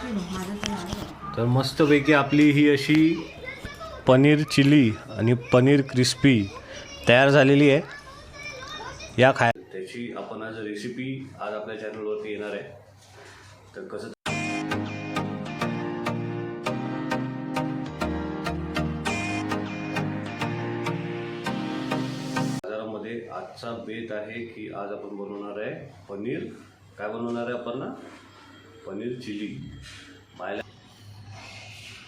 तर मस्तपैकी आपली ही अशी पनीर चिली आणि पनीर क्रिस्पी तयार झालेली आहे. या त्याची आपण आज रेसिपी आज आपल्या चॅनलवरती येणार आहे. तर कसं बाजारामध्ये आजचा बेत आहे की आज आपण बनवणार आहे पनीर. काय बनवणार आहे आपण ना? पनीर चिली.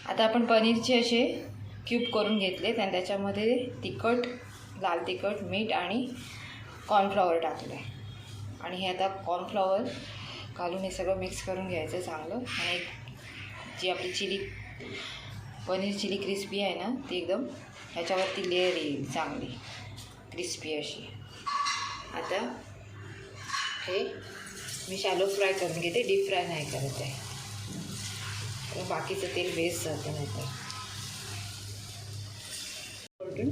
आता आपण पनीरचे असे क्यूब करून घेतलेत आणि त्याच्यामध्ये तिखट, लाल तिखट, मीठ आणि कॉर्नफ्लॉवर टाकलं आहे. आणि हे आता कॉर्नफ्लॉवर घालून हे सगळं मिक्स करून घ्यायचं चांगलं. आणि जी आपली चिली पनीर चिली क्रिस्पी आहे ना, ती एकदम ह्याच्यावरती लेअर येईल चांगली क्रिस्पी अशी. आता हे मी शॅलो फ्राय करून घेते, डीप फ्राय नाही करत आहे, बाकीचं तेल वेस्ट जातं. नाही तर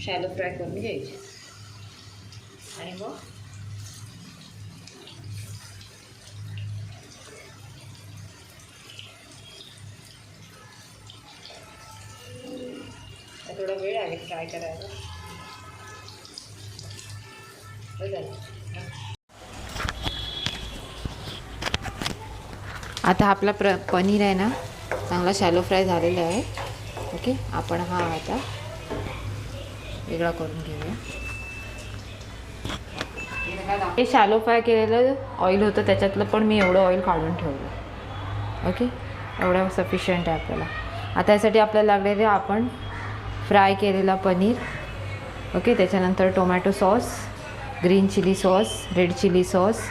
शॅलो फ्राय करून घ्यायचे. आणि मग थोडा वेळ आहे फ्राय करायला. आता आपला पनीर आहे ना चांगला शॅलो फ्राय झालेला आहे. ओके, आपण हा आता वेगळा करून घेऊया. हे शॅलो फ्राय केलेलं ऑइल होतं त्याच्यातलं पण मी एवढं ऑइल काढून ठेवलं. ओके, एवढं सफिशियंट आहे आपल्याला. आता यासाठी आपल्याला लागलेले आपण फ्राय केलेला पनीर. ओके, त्याच्यानंतर tomato sauce, green chilli sauce, red chilli sauce,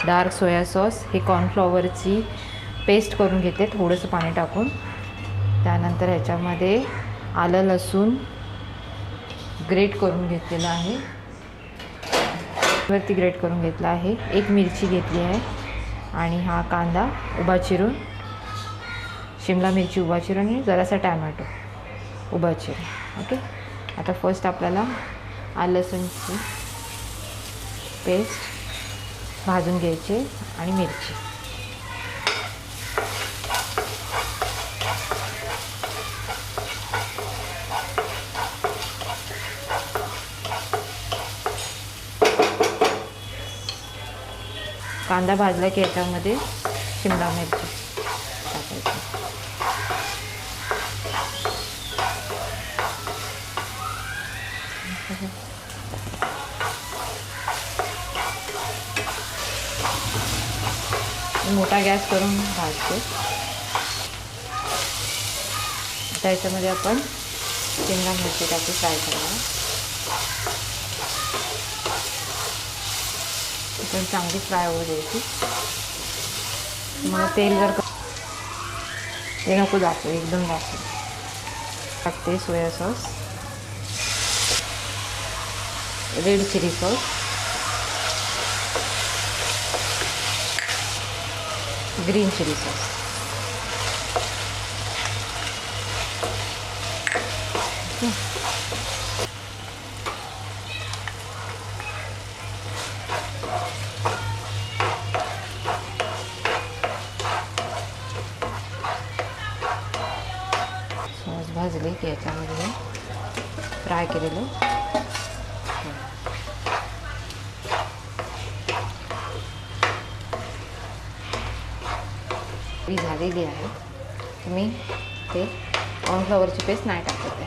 dark soya sauce, हे कॉर्नफ्लॉवरची पेस्ट करून घेते थोडंसं पाणी टाकून. त्यानंतर ह्याच्यामध्ये आलं लसूण ग्रेट करून घेतलेलं आहे, वरती ग्रेट करून घेतला आहे. एक मिरची घेतली आहे आणि हा कांदा उभा चिरून, शिमला मिरची उभा चिरून आणि जरासा टॅमॅटो उभा चिरून. ओके, आता फर्स्ट आपल्याला आलं लसूणची पेस्ट भाजून घ्यायची आणि मिरची. कांदा भाजला की याच्यामध्ये शिमला मिरची टाकायची. मोठा गॅस करून भाजते. आता याच्यामध्ये आपण शिमला मिरची टाकून फ्राय करायला. पण चांगली फ्राय होऊ द्यायची. मला तेल जर ते नको दाखव, एकदम दाखव. टाकते soya sauce, red chilli sauce, green chilli sauce. Sauce भाजले की याच्यामध्ये फ्राय केलेलं झालेली आहे. मी ते कॉर्नफ्लॉवरची पेस्ट नाही टाकत आहे.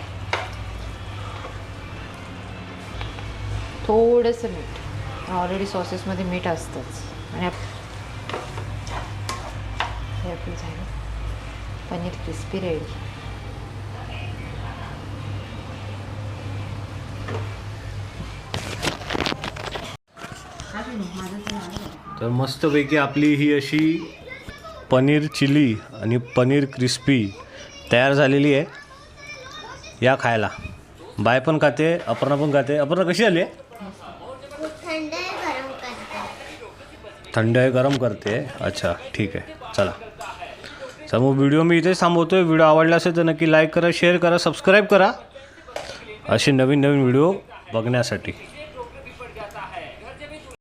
थोडंसं मीठ, ऑलरेडी सॉसेसमध्ये मीठ असतंच. आणि हे आपलं झालं पनीर क्रिस्पी रेडी. तर मस्तपैकी आपली ही अशी पनीर चिली आणि पनीर क्रिस्पी तयार झालेली आहे. या खायला. बाय पण खाते, अपर्णा पण खाते. अपर्णा कशी आली आहे? थंड आहे गरम करते. अच्छा, ठीक आहे, चला. तर मग व्हिडिओ मी इथेच थांबवतो आहे. व्हिडिओ आवडला असेल तर नक्की लाईक करा, शेअर करा, सबस्क्राईब करा असे नवीन नवीन व्हिडिओ बघण्यासाठी.